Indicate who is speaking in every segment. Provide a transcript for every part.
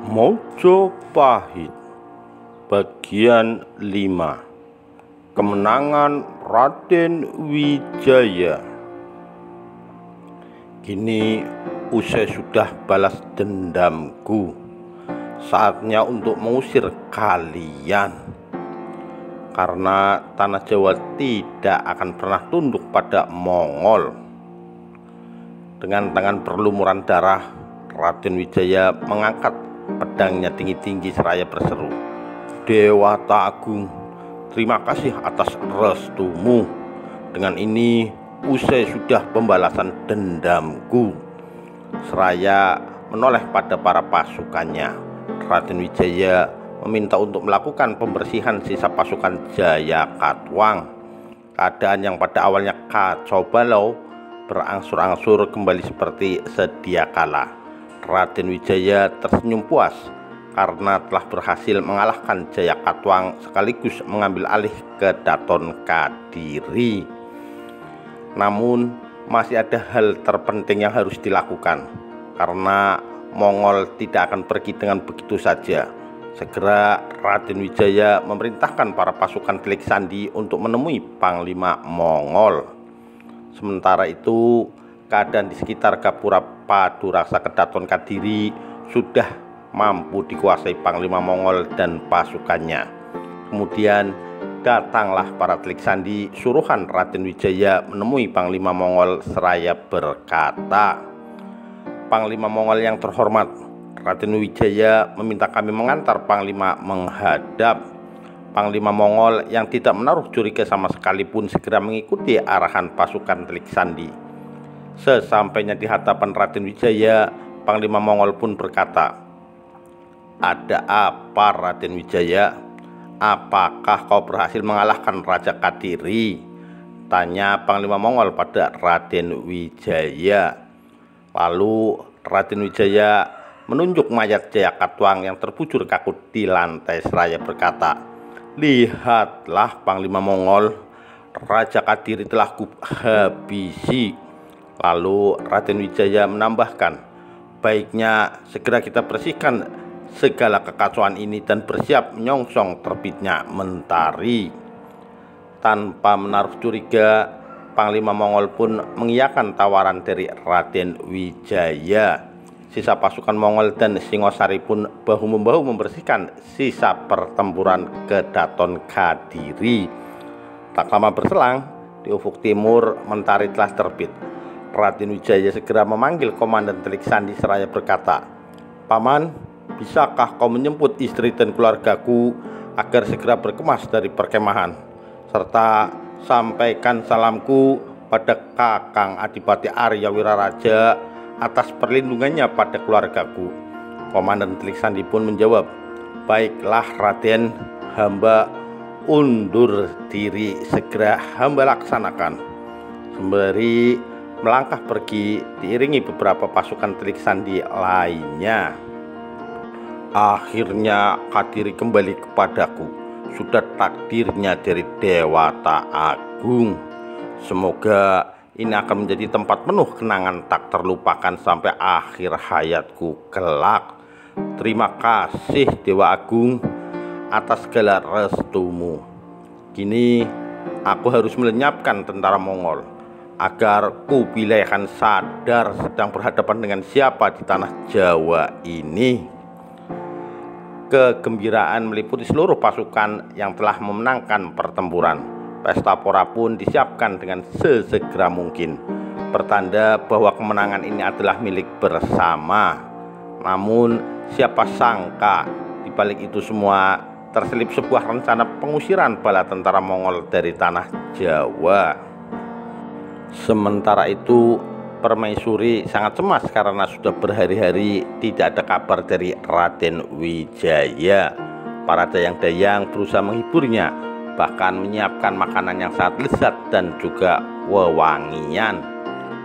Speaker 1: Mojopahit bagian 5. Kemenangan Raden Wijaya. Kini usai sudah balas dendamku, saatnya untuk mengusir kalian, karena tanah Jawa tidak akan pernah tunduk pada Mongol. Dengan tangan berlumuran darah, Raden Wijaya mengangkat pedangnya tinggi-tinggi seraya berseru, "Dewata Agung, terima kasih atas restumu. Dengan ini usai sudah pembalasan dendamku." Seraya menoleh pada para pasukannya, Raden Wijaya meminta untuk melakukan pembersihan sisa pasukan Jaya Katwang. Keadaan yang pada awalnya kacau balau berangsur-angsur kembali seperti sedia kala. Raden Wijaya tersenyum puas karena telah berhasil mengalahkan Jaya Katwang sekaligus mengambil alih ke Daton Kadiri. Namun masih ada hal terpenting yang harus dilakukan, karena Mongol tidak akan pergi dengan begitu saja. Segera Raden Wijaya memerintahkan para pasukan Telik Sandi untuk menemui Panglima Mongol. Sementara itu, keadaan di sekitar Gapura Paduraksa Kedaton Kadiri sudah mampu dikuasai Panglima Mongol dan pasukannya. Kemudian datanglah para Telik Sandi suruhan Raden Wijaya menemui Panglima Mongol seraya berkata, "Panglima Mongol yang terhormat, Raden Wijaya meminta kami mengantar Panglima menghadap." Panglima Mongol yang tidak menaruh curiga sama sekali pun segera mengikuti arahan pasukan Telik Sandi. Sesampainya di hadapan Raden Wijaya, Panglima Mongol pun berkata, "Ada apa, Raden Wijaya? Apakah kau berhasil mengalahkan Raja Kadiri?" tanya Panglima Mongol pada Raden Wijaya. Lalu Raden Wijaya menunjuk mayat Jaya Katwang yang terbujur kaku di lantai seraya berkata, "Lihatlah Panglima Mongol, Raja Kadiri telah kuhabisi." Lalu Raden Wijaya menambahkan, "Baiknya segera kita bersihkan segala kekacauan ini dan bersiap menyongsong terbitnya mentari." Tanpa menaruh curiga, Panglima Mongol pun mengiyakan tawaran dari Raden Wijaya. Sisa pasukan Mongol dan Singosari pun bahu-membahu membersihkan sisa pertempuran ke Daton Kadiri. Tak lama berselang, di ufuk timur mentari telah terbit. Raden Wijaya segera memanggil Komandan Telik Sandi seraya berkata, "Paman, bisakah kau menjemput istri dan keluargaku agar segera berkemas dari perkemahan, serta sampaikan salamku pada Kakang Adipati Arya Wiraraja atas perlindungannya pada keluargaku." Komandan Telik Sandi pun menjawab, "Baiklah Raden, hamba undur diri, segera hamba laksanakan." Sembari melangkah pergi diiringi beberapa pasukan Telik Sandi lainnya. Akhirnya Kadiri kembali kepadaku. Sudah takdirnya dari Dewata Agung. Semoga ini akan menjadi tempat penuh kenangan tak terlupakan sampai akhir hayatku kelak. Terima kasih Dewa Agung atas segala restumu. Kini aku harus melenyapkan tentara Mongol agar kuwilayahan sadar sedang berhadapan dengan siapa di tanah Jawa ini. Kegembiraan meliputi seluruh pasukan yang telah memenangkan pertempuran. Pesta pora pun disiapkan dengan sesegera mungkin, pertanda bahwa kemenangan ini adalah milik bersama. Namun siapa sangka di balik itu semua terselip sebuah rencana pengusiran bala tentara Mongol dari tanah Jawa. Sementara itu, Permaisuri sangat cemas karena sudah berhari-hari tidak ada kabar dari Raden Wijaya. Para dayang-dayang berusaha menghiburnya, bahkan menyiapkan makanan yang sangat lezat dan juga wewangian.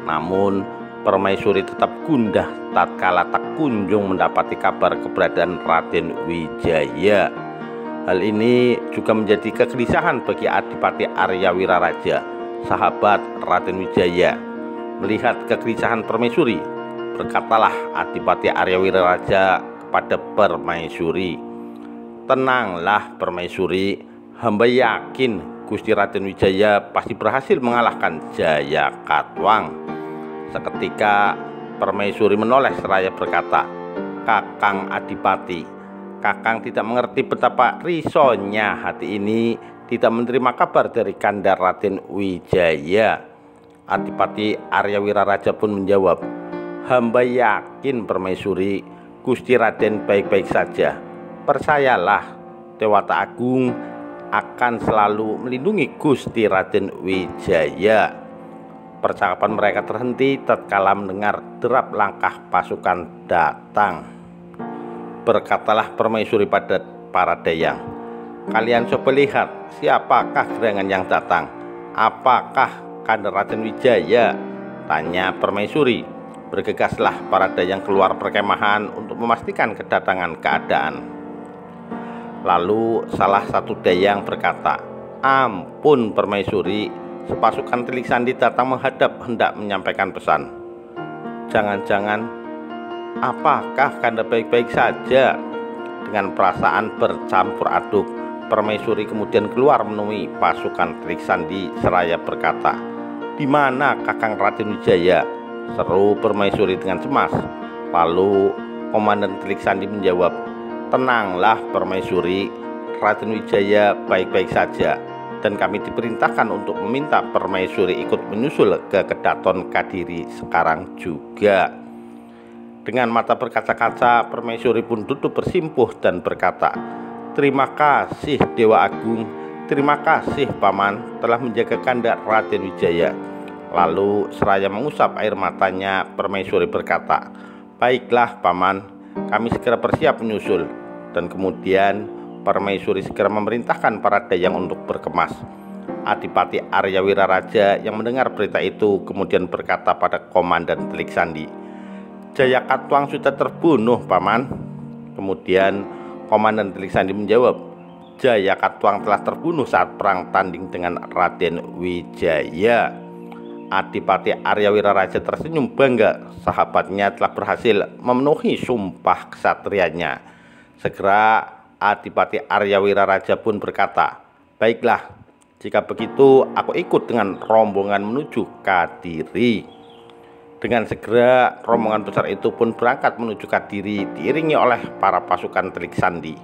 Speaker 1: Namun Permaisuri tetap gundah tatkala tak kunjung mendapati kabar keberadaan Raden Wijaya. Hal ini juga menjadi kegelisahan bagi Adipati Arya Wiraraja, sahabat Raden Wijaya. Melihat kegelisahan Permaisuri, berkatalah Adipati Arya Wiraraja kepada permaisuri, "Tenanglah permaisuri, hamba yakin Gusti Raden Wijaya pasti berhasil mengalahkan Jayakatwang." Seketika permaisuri menoleh seraya berkata, "Kakang Adipati, Kakang tidak mengerti betapa risaunya hati ini tidak menerima kabar dari Kanda Raden Wijaya." Adipati Arya Wiraraja pun menjawab, "Hamba yakin permaisuri, Gusti Raden baik-baik saja. Percayalah, Dewata Agung akan selalu melindungi Gusti Raden Wijaya." Percakapan mereka terhenti tatkala mendengar derap langkah pasukan datang. Berkatalah permaisuri pada para dayang, "Kalian coba lihat siapakah gerangan yang datang. Apakah Kanda Raden Wijaya?" tanya permaisuri. Bergegaslah para dayang keluar perkemahan untuk memastikan kedatangan keadaan. Lalu salah satu dayang berkata, "Ampun permaisuri, sepasukan Telik Sandi datang menghadap hendak menyampaikan pesan." "Jangan-jangan, apakah Kanda baik-baik saja?" Dengan perasaan bercampur aduk, permaisuri kemudian keluar menemui pasukan Telik Sandi seraya berkata, "Di mana Kakang Raden Wijaya?" seru permaisuri dengan cemas. Lalu Komandan Telik Sandi menjawab, "Tenanglah permaisuri, Raden Wijaya baik-baik saja, dan kami diperintahkan untuk meminta permaisuri ikut menyusul ke Kedaton Kadiri sekarang juga." Dengan mata berkaca-kaca, permaisuri pun duduk bersimpuh dan berkata, "Terima kasih Dewa Agung, terima kasih Paman telah menjaga Kanda Raden Wijaya." Lalu seraya mengusap air matanya, permaisuri berkata, "Baiklah Paman, kami segera bersiap menyusul." Dan kemudian permaisuri segera memerintahkan para dayang untuk berkemas. Adipati Arya Wiraraja yang mendengar berita itu kemudian berkata pada Komandan Telik Sandi, "Jayakatwang sudah terbunuh Paman." Kemudian Komandan Telik Sandi menjawab, "Jayakatwang telah terbunuh saat perang tanding dengan Raden Wijaya." Adipati Arya Wiraraja tersenyum bangga, sahabatnya telah berhasil memenuhi sumpah kesatrianya. Segera Adipati Arya Wiraraja pun berkata, "Baiklah, jika begitu aku ikut dengan rombongan menuju Kadiri." Dengan segera rombongan besar itu pun berangkat menuju Kadiri diiringi oleh para pasukan Telik Sandi.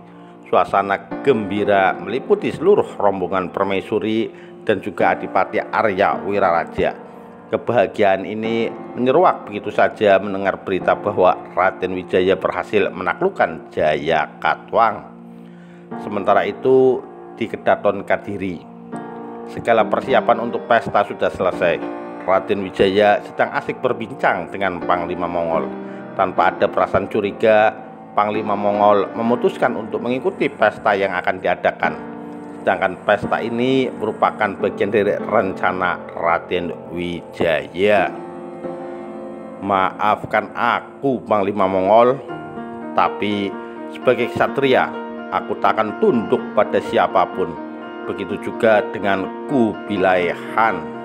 Speaker 1: Suasana gembira meliputi seluruh rombongan permaisuri dan juga Adipati Arya Wiraraja. Kebahagiaan ini menyeruak begitu saja mendengar berita bahwa Raden Wijaya berhasil menaklukkan Jayakatwang. Sementara itu di Kedaton Kadiri, segala persiapan untuk pesta sudah selesai. Raden Wijaya sedang asik berbincang dengan Panglima Mongol. Tanpa ada perasaan curiga, Panglima Mongol memutuskan untuk mengikuti pesta yang akan diadakan. Sedangkan pesta ini merupakan bagian dari rencana Raden Wijaya. "Maafkan aku Panglima Mongol, tapi sebagai ksatria aku tak akan tunduk pada siapapun. Begitu juga dengan Kubilai Han."